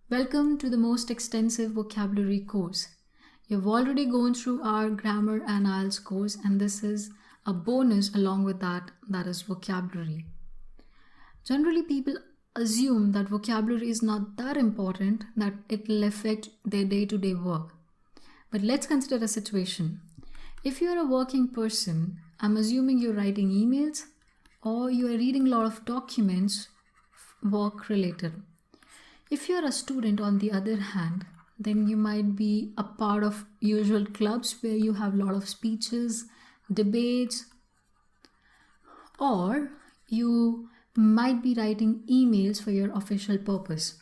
Welcome to the most extensive vocabulary course. You've already gone through our grammar and IELTS course, and this is a bonus along with that is vocabulary. Generally, people assume that vocabulary is not that important, that it will affect their day-to-day work. But let's consider a situation. If you're a working person, I'm assuming you're writing emails or you are reading a lot of documents, work related. If you're a student, on the other hand, then you might be a part of usual clubs where you have a lot of speeches, debates, or you might be writing emails for your official purpose.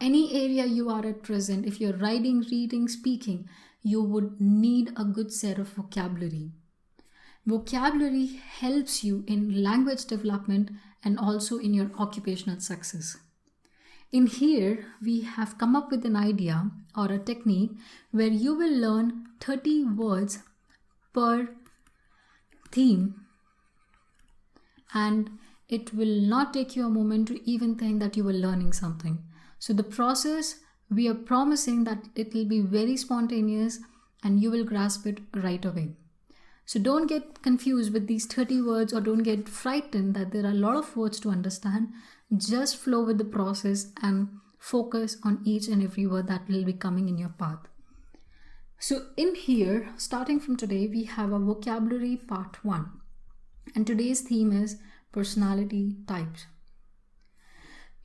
Any area you are at present, if you're writing, reading, speaking, you would need a good set of vocabulary. Vocabulary helps you in language development and also in your occupational success. In here, we have come up with an idea or a technique where you will learn 30 words per theme, and it will not take you a moment to even think that you are learning something. So the process, we are promising that it will be very spontaneous and you will grasp it right away. So don't get confused with these 30 words or don't get frightened that there are a lot of words to understand. Just flow with the process and focus on each and every word that will be coming in your path. So in here, starting from today, we have a vocabulary part 1. And today's theme is personality types.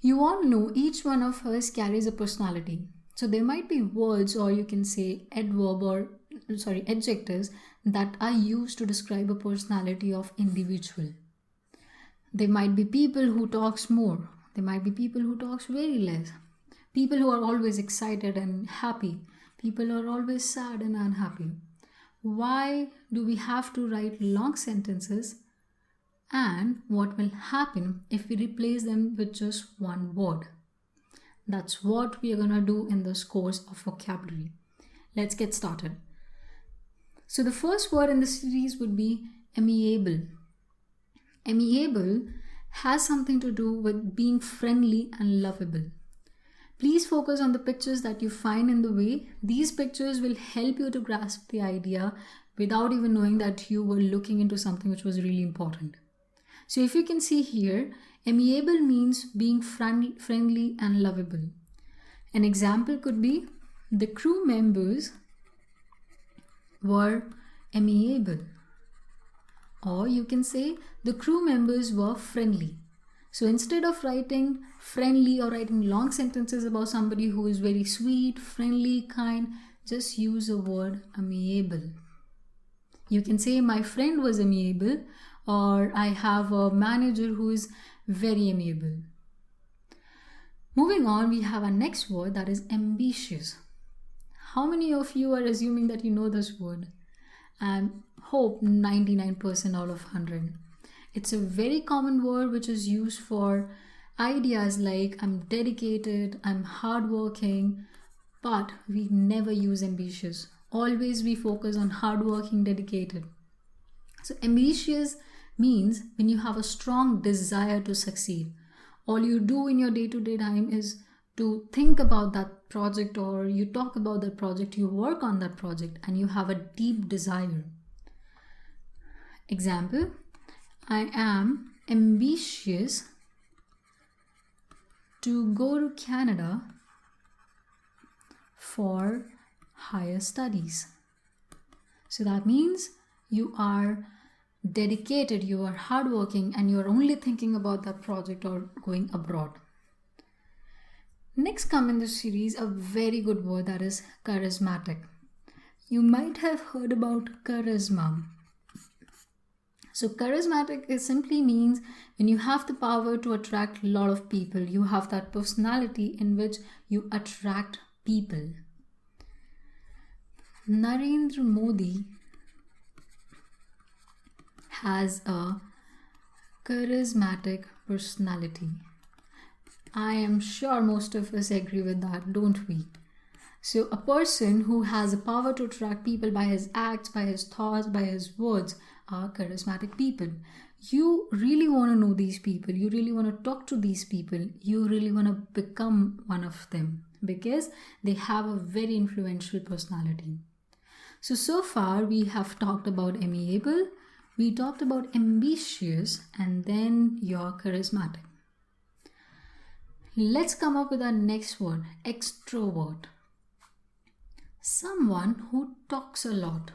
You all know each one of us carries a personality. So there might be words, or you can say adjectives that are used to describe a personality of individual. There might be people who talks more. There might be people who talks very less. People who are always excited and happy. People who are always sad and unhappy. Why do we have to write long sentences? And what will happen if we replace them with just one word? That's what we are going to do in this course of vocabulary. Let's get started. So the first word in the series would be amiable. Amiable has something to do with being friendly and lovable. Please focus on the pictures that you find in the way. These pictures will help you to grasp the idea without even knowing that you were looking into something which was really important. So if you can see here, amiable means being friendly and lovable. An example could be the crew members were amiable. Or you can say the crew members were friendly. So instead of writing friendly or writing long sentences about somebody who is very sweet, friendly, kind, just use the word amiable. You can say my friend was amiable, or I have a manager who is very amiable. Moving on, we have our next word, that is ambitious. How many of you are assuming that you know this word? And hope 99% out of 100. It's a very common word which is used for ideas like I'm dedicated, I'm hardworking, but we never use ambitious. Always we focus on hardworking, dedicated. So ambitious means when you have a strong desire to succeed. All you do in your day-to-day time is to think about that project, or you talk about that project, you work on that project, and you have a deep desire. Example, I am ambitious to go to Canada for higher studies. So that means you are dedicated, you are hardworking, and you are only thinking about that project or going abroad. Next come in this series a very good word, that is charismatic. You might have heard about charisma. So charismatic simply means when you have the power to attract a lot of people, you have that personality in which you attract people. Narendra Modi has a charismatic personality. I am sure most of us agree with that, don't we? So a person who has the power to attract people by his acts, by his thoughts, by his words are charismatic people. You really want to know these people, you really want to talk to these people, you really want to become one of them because they have a very influential personality. So far we have talked about amiable, we talked about ambitious, and then you're charismatic. Let's come up with our next word, extrovert. Someone who talks a lot.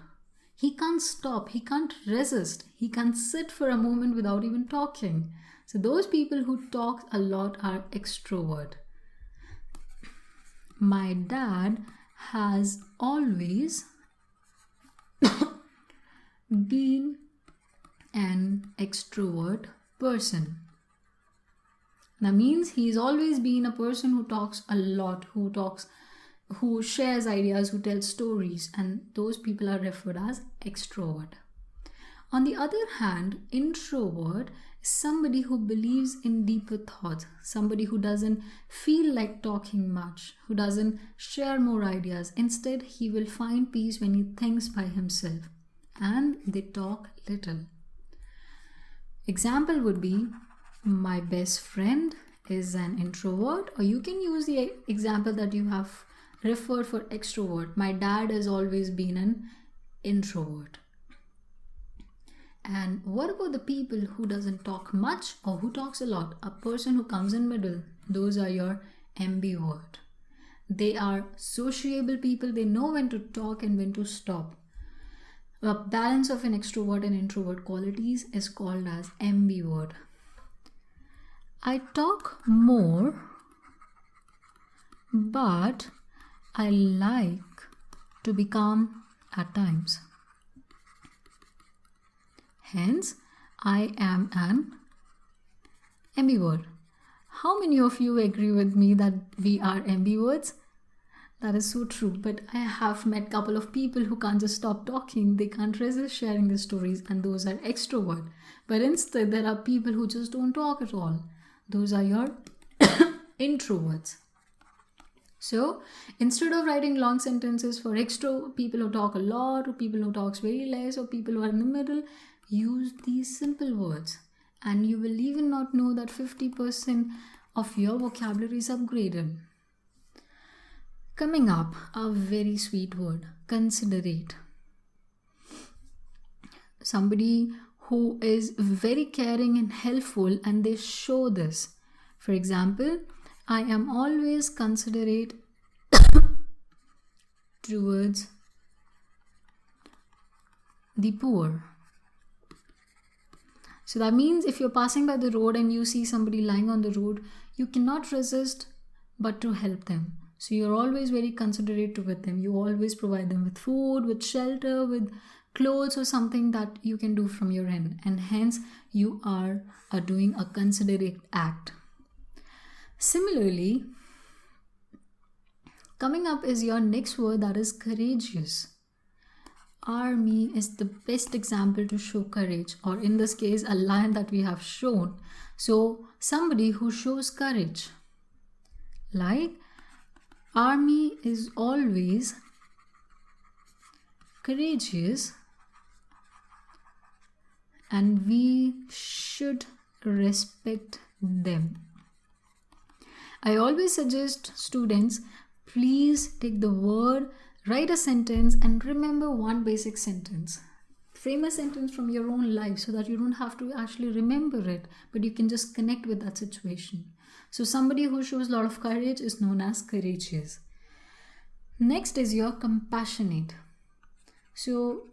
He can't stop, he can't resist, he can't sit for a moment without even talking. So those people who talk a lot are extrovert. My dad has always been an extrovert person. That means he's always been a person who talks a lot, who shares ideas, who tells stories, and those people are referred as extrovert. On the other hand, introvert is somebody who believes in deeper thoughts, somebody who doesn't feel like talking much, who doesn't share more ideas. Instead, he will find peace when he thinks by himself, and they talk little. Example would be, my best friend is an introvert, or you can use the example that you have referred for extrovert. My dad has always been an introvert. And what about the people who doesn't talk much or who talks a lot? A person who comes in middle. Those are your ambivert. They are sociable people. They know when to talk and when to stop. The balance of an extrovert and introvert qualities is called as ambivert. I talk more, but I like to be calm at times. Hence, I am an ambivert. How many of you agree with me that we are ambiverts? That is so true. But I have met a couple of people who can't just stop talking. They can't resist sharing their stories, and those are extrovert. But instead, there are people who just don't talk at all. Those are your introverts. So instead of writing long sentences for people who talk a lot, or people who talks very less, or people who are in the middle, use these simple words, and you will even not know that 50% of your vocabulary is upgraded. Coming up, a very sweet word, considerate. Somebody who is very caring and helpful, and they show this. For example, I am always considerate towards the poor. So that means if you're passing by the road and you see somebody lying on the road, you cannot resist but to help them. So you're always very considerate with them. You always provide them with food, with shelter, with clothes, or something that you can do from your end. And hence you are doing a considerate act. Similarly, coming up is your next word, that is courageous. Army is the best example to show courage, or in this case, a lion that we have shown. So somebody who shows courage. Like, Army is always courageous, and we should respect them. I always suggest students, please take the word, write a sentence, and remember one basic sentence. Frame a sentence from your own life so that you don't have to actually remember it, but you can just connect with that situation. So somebody who shows a lot of courage is known as courageous. Next is your compassionate. So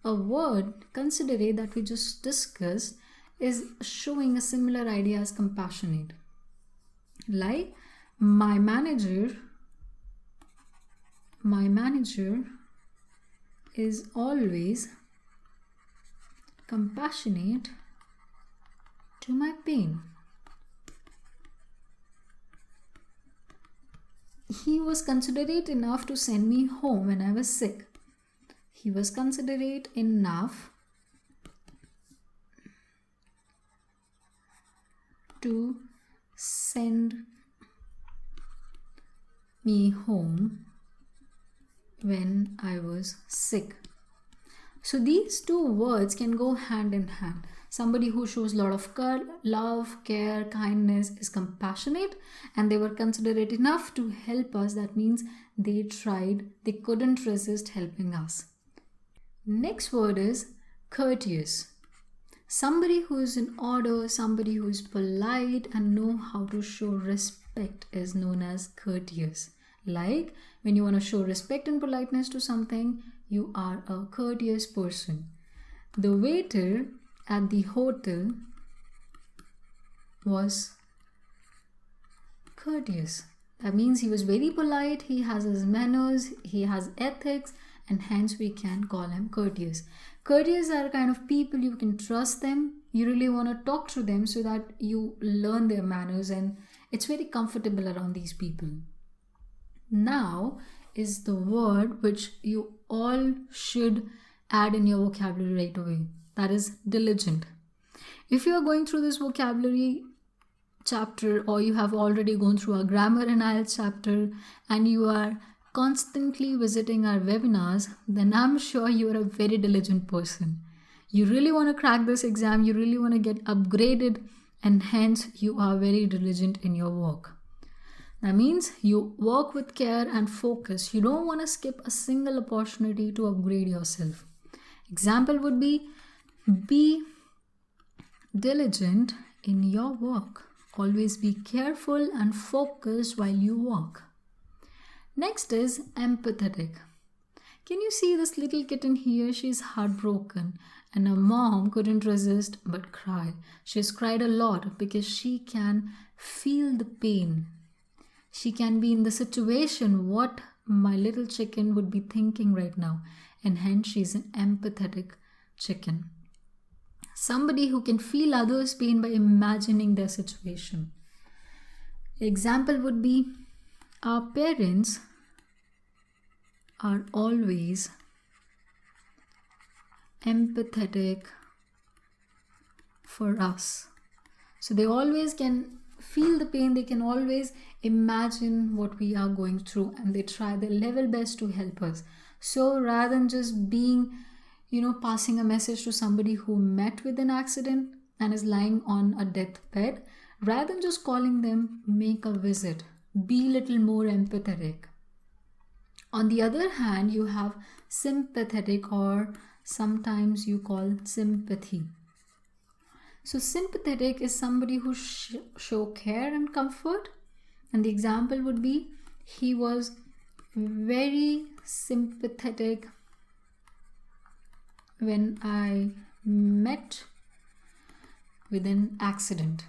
a word, considerate, that we just discussed is showing a similar idea as compassionate. Like, my manager is always compassionate to my pain. He was considerate enough to send me home when I was sick. He was considerate enough to send me home when I was sick. So these two words can go hand in hand. Somebody who shows a lot of love, care, kindness, is compassionate, and they were considerate enough to help us. That means they tried, they couldn't resist helping us. Next word is courteous. Somebody who is in order, somebody who is polite and know how to show respect is known as courteous. Like when you want to show respect and politeness to something, you are a courteous person. The waiter at the hotel was courteous. That means he was very polite, he has his manners, he has ethics, and hence we can call him courteous. Courteous are kind of people you can trust them. You really want to talk to them so that you learn their manners, and it's very comfortable around these people. Now is the word which you all should add in your vocabulary right away. That is diligent. If you are going through this vocabulary chapter, or you have already gone through a grammar and IELTS chapter, and you are constantly visiting our webinars, then I'm sure you are a very diligent person. You really want to crack this exam, you really want to get upgraded, and hence you are very diligent in your work. That means you work with care and focus. You don't want to skip a single opportunity to upgrade yourself. Example would be diligent in your work. Always be careful and focused while you work. Next is empathetic. Can you see this little kitten here? She's heartbroken and her mom couldn't resist but cry. She's cried a lot because she can feel the pain. She can be in the situation what my little chicken would be thinking right now, and hence she's an empathetic chicken. Somebody who can feel others' pain by imagining their situation. Example would be, our parents are always empathetic for us. So they always can feel the pain, they can always imagine what we are going through, and they try their level best to help us. So rather than just being, passing a message to somebody who met with an accident and is lying on a deathbed, rather than just calling them, make a visit. Be a little more empathetic. On the other hand, you have sympathetic, or sometimes you call sympathy. So sympathetic is somebody who show care and comfort. And the example would be, he was very sympathetic when I met with an accident.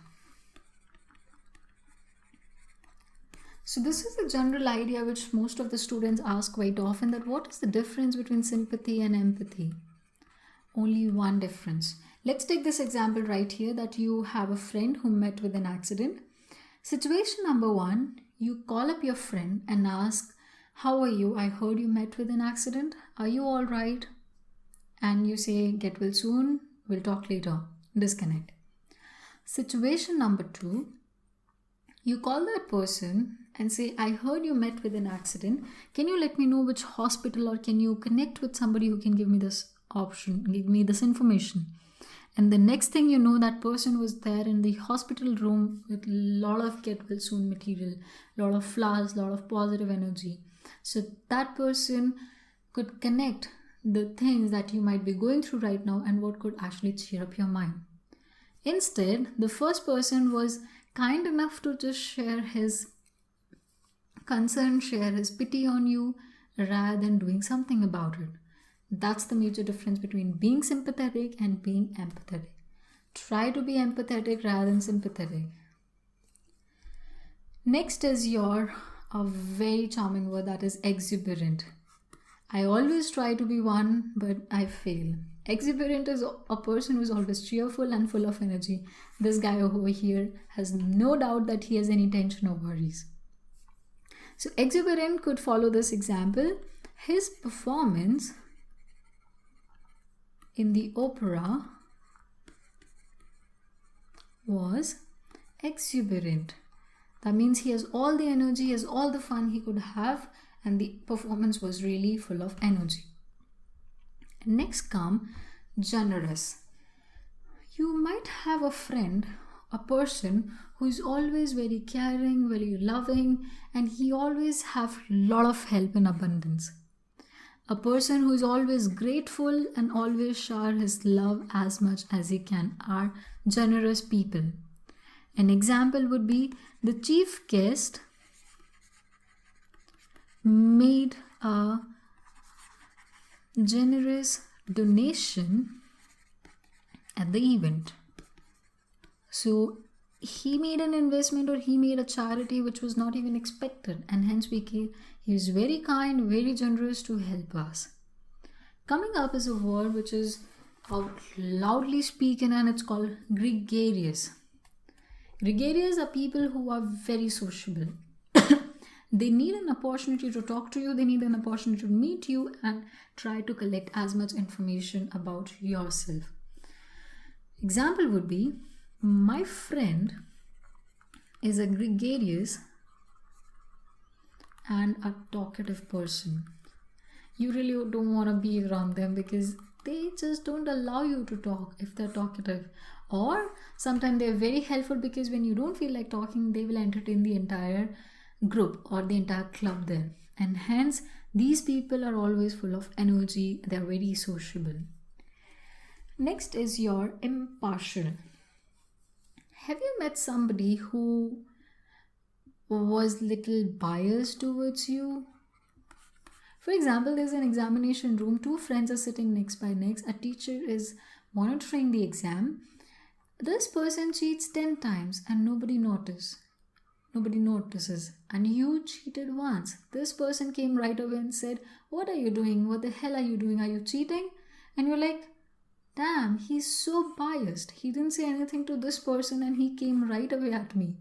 So this is a general idea which most of the students ask quite often, that what is the difference between sympathy and empathy? Only one difference. Let's take this example right here, that you have a friend who met with an accident. Situation number 1, you call up your friend and ask, how are you? I heard you met with an accident. Are you all right? And you say, get well soon. We'll talk later. Disconnect. Situation number 2, you call that person and say, I heard you met with an accident. Can you let me know which hospital, or can you connect with somebody who can give me this option, give me this information? And the next thing you know, that person was there in the hospital room with a lot of get well soon material, a lot of flowers, a lot of positive energy. So that person could connect the things that you might be going through right now and what could actually cheer up your mind. Instead, the first person was kind enough to just share his concern, share his pity on you, rather than doing something about it. That's the major difference between being sympathetic and being empathetic. Try to be empathetic rather than sympathetic. Next is a very charming word, that is exuberant. I always try to be one, but I fail. Exuberant is a person who is always cheerful and full of energy. This guy over here has no doubt that he has any tension or worries. So exuberant could follow this example. His performance in the opera was exuberant. That means he has all the energy, he has all the fun he could have, and the performance was really full of energy. Next come generous. You might have a friend, a person who is always very caring, very loving, and he always have lot of help in abundance. A person who is always grateful and always shower his love as much as he can are generous people. An example would be the chief guest made a generous donation at the event. So he made an investment or he made a charity which was not even expected, and hence he is very kind, very generous to help us. Coming up is a word which is loudly spoken, and it's called gregarious. Gregarious are people who are very sociable. They need an opportunity to talk to you, they need an opportunity to meet you and try to collect as much information about yourself. Example would be, my friend is a gregarious and a talkative person. You really don't want to be around them because they just don't allow you to talk if they're talkative. Or sometimes they're very helpful because when you don't feel like talking, they will entertain the entire group or the entire club there. And hence, these people are always full of energy. They're very sociable. Next is your impartial. Have you met somebody who was little biased towards you? For example, there's an examination room. Two friends are sitting next by next. A teacher is monitoring the exam. This person cheats 10 times and nobody notices. And you cheated once. This person came right away and said, "What are you doing? What the hell are you doing? Are you cheating?" And you're like, damn, he's so biased. He didn't say anything to this person and he came right away at me.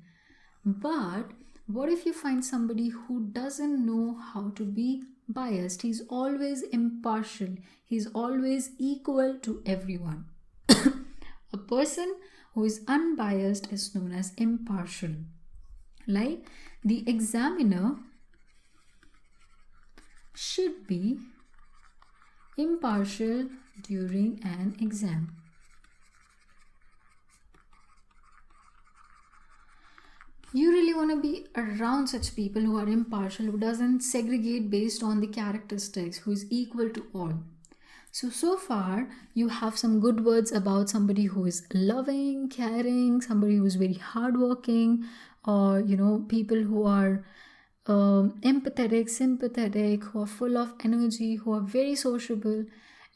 But what if you find somebody who doesn't know how to be biased? He's always impartial. He's always equal to everyone. A person who is unbiased is known as impartial. Like, the examiner should be impartial during an exam. You really want to be around such people who are impartial, who doesn't segregate based on the characteristics, who is equal to all. So far you have some good words about somebody who is loving, caring, somebody who is very hardworking, or people who are empathetic, sympathetic, who are full of energy, who are very sociable.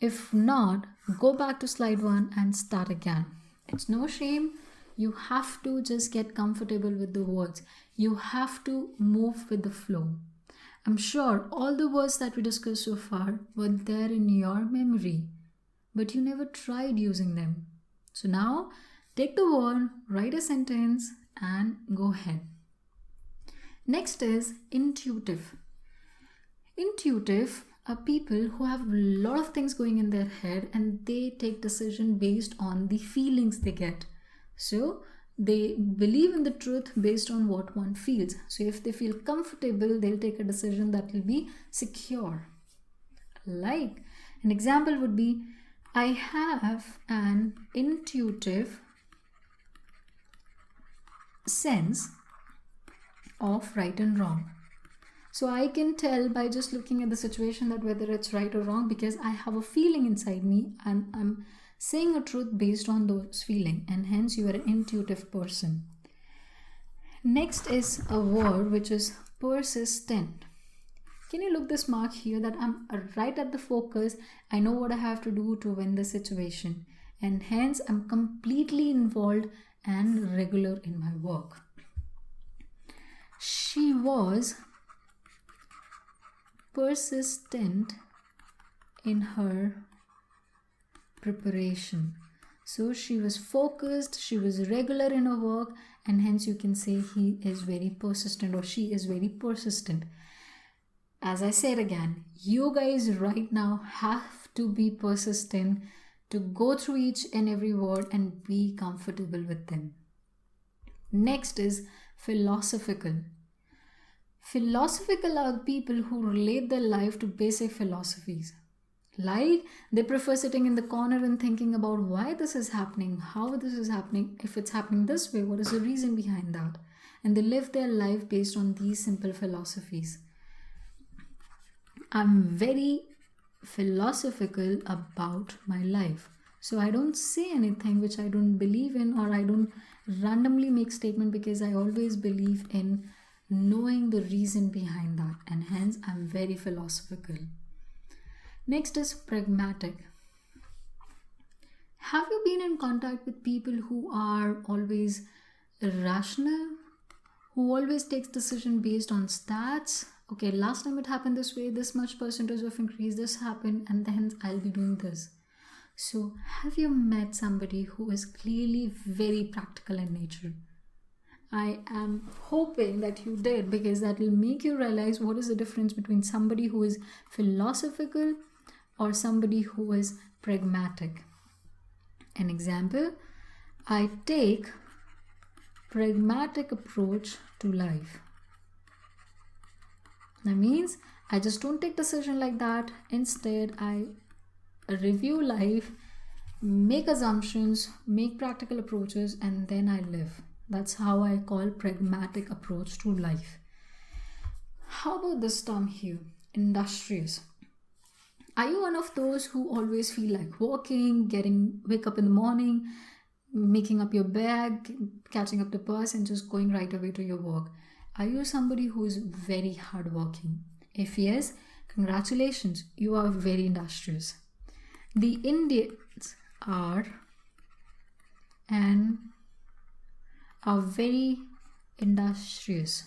If not, go back to slide 1 and start again. It's no shame. You have to just get comfortable with the words. You have to move with the flow. I'm sure all the words that we discussed so far were there in your memory, but you never tried using them. So now, take the word, write a sentence, and go ahead. Next is intuitive. Intuitive are people who have a lot of things going in their head and they take decision based on the feelings they get. So they believe in the truth based on what one feels. So if they feel comfortable, they'll take a decision that will be secure. Like, an example would be, I have an intuitive sense of right and wrong. So I can tell by just looking at the situation that whether it's right or wrong, because I have a feeling inside me and I'm saying a truth based on those feelings, and hence you are an intuitive person. Next is a word which is persistent. Can you look this mark here that I'm right at the focus? I know what I have to do to win the situation, and hence I'm completely involved and regular in my work. She was persistent in her preparation. So she was focused, she was regular in her work, and hence you can say he is very persistent or she is very persistent. As I said again, you guys right now have to be persistent to go through each and every word and be comfortable with them. Next is philosophical. Philosophical are people who relate their life to basic philosophies. Like, they prefer sitting in the corner and thinking about why this is happening, how this is happening, if it's happening this way, what is the reason behind that. And they live their life based on these simple philosophies. I'm very philosophical about my life. So I don't say anything which I don't believe in, or I don't randomly make statement, because I always believe in knowing the reason behind that, and hence I'm very philosophical. Next is pragmatic. Have you been in contact with people who are always irrational, who always takes decision based on stats? Okay, last time it happened this way, this much percentage of increase, this happened, and then I'll be doing this. So have you met somebody who is clearly very practical in nature? I am hoping that you did, because that will make you realize what is the difference between somebody who is philosophical or somebody who is pragmatic. An example, I take pragmatic approach to life. That means I just don't take decision like that. Instead, I review life, make assumptions, make practical approaches, and then I live. That's how I call pragmatic approach to life. How about this term here, industrious? Are you one of those who always feel like walking, wake up in the morning, making up your bag, catching up the bus, and just going right away to your work? Are you somebody who is very hardworking? If yes, congratulations, you are very industrious. The Indians are very industrious.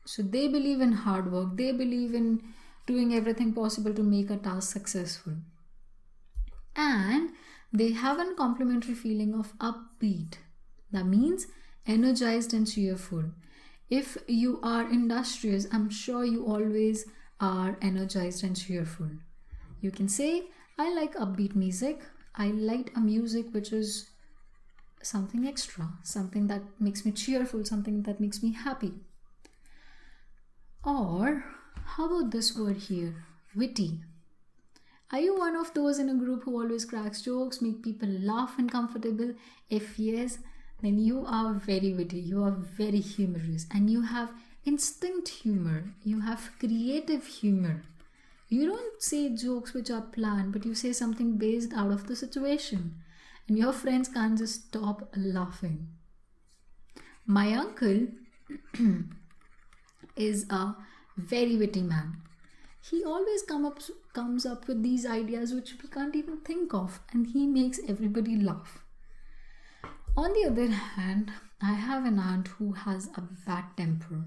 So they believe in hard work. They believe in doing everything possible to make a task successful. And they have a complementary feeling of upbeat. That means energized and cheerful. If you are industrious, I'm sure you always are energized and cheerful. You can say, I like upbeat music. I like a music which is something extra, something that makes me cheerful, something that makes me happy. Or how about this word here, witty? Are you one of those in a group who always cracks jokes, make people laugh and comfortable? If yes, then you are very witty, you are very humorous, and you have instinct humor, you have creative humor. You don't say jokes which are planned, but you say something based out of the situation, and your friends can't just stop laughing. My uncle is a very witty man. He always comes up with these ideas which we can't even think of, and he makes everybody laugh. On the other hand, I have an aunt who has a bad temper.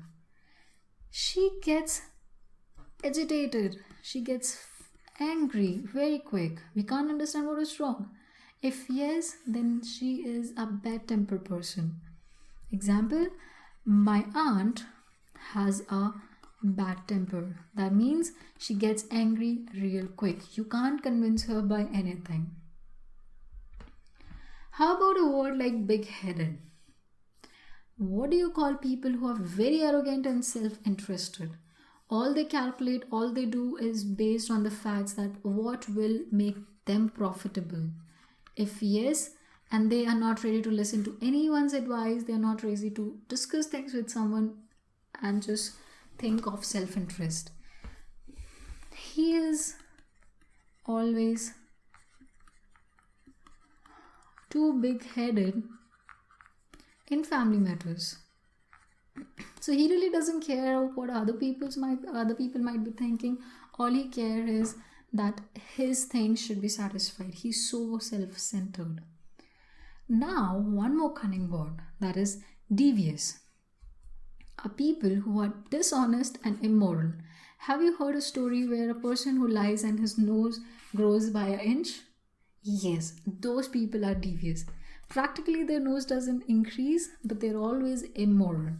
She gets agitated. She gets angry very quick. We can't understand what is wrong. If yes, then she is a bad temper person. Example, my aunt has a bad temper. That means she gets angry real quick. You can't convince her by anything. How about a word like big-headed? What do you call people who are very arrogant and self-interested? All they calculate, all they do is based on the facts that what will make them profitable. If yes, and they are not ready to listen to anyone's advice, they are not ready to discuss things with someone and just think of self-interest. He is always too big-headed in family matters. So he really doesn't care what other people might be thinking. All he cares is that his things should be satisfied. He's so self-centered. Now, one more cunning word, that is devious. Are people who are dishonest and immoral. Have you heard a story where a person who lies and his nose grows by an inch? Yes, those people are devious. Practically their nose doesn't increase, but they're always immoral.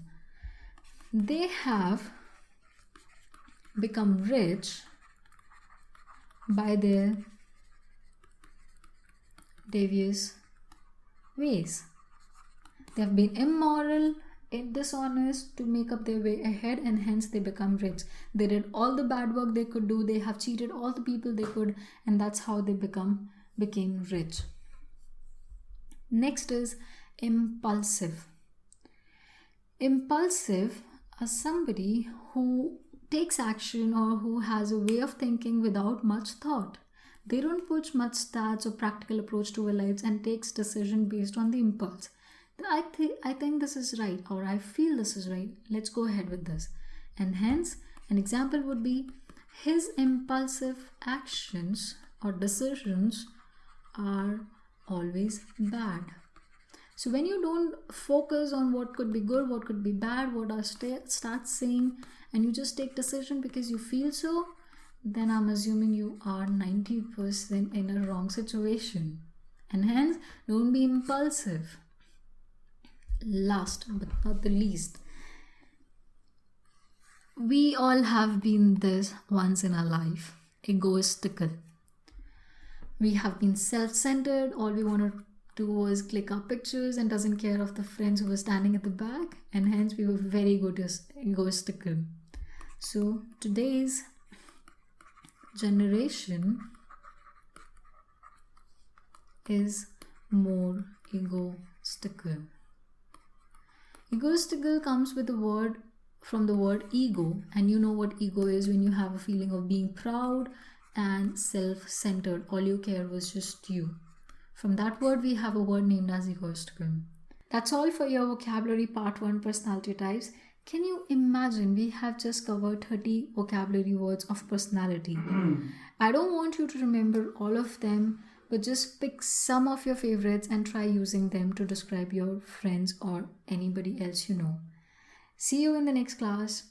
They have become rich by their devious ways. They have been immoral dishonest to make up their way ahead, and hence they become rich. They did all the bad work they could do, they have cheated all the people they could, and that's how they became rich. Next is impulsive. Impulsive are somebody who takes action or who has a way of thinking without much thought. They don't put much stats or practical approach to their lives and takes decision based on the impulse. I think this is right, or I feel this is right. Let's go ahead with this. And hence, an example would be his impulsive actions or decisions are always bad. So when you don't focus on what could be good, what could be bad, what are start saying, and you just take decision because you feel so, then I'm assuming you are 90% in a wrong situation. And hence, don't be impulsive. Last but not the least, we all have been this once in our life, egoistical. We have been self-centered. All we want to do was click our pictures and doesn't care of the friends who were standing at the back, and hence we were very egoistical. So today's generation is more egoistical. Egoistical comes with from the word ego, and you know what ego is when you have a feeling of being proud and self-centered. All you care was just you. From that word we have a word named as egoistical. That's all for your vocabulary part 1, personality types. Can you imagine we have just covered 30 vocabulary words of personality? I don't want you to remember all of them, but just pick some of your favorites and try using them to describe your friends or anybody else you know. See you in the next class.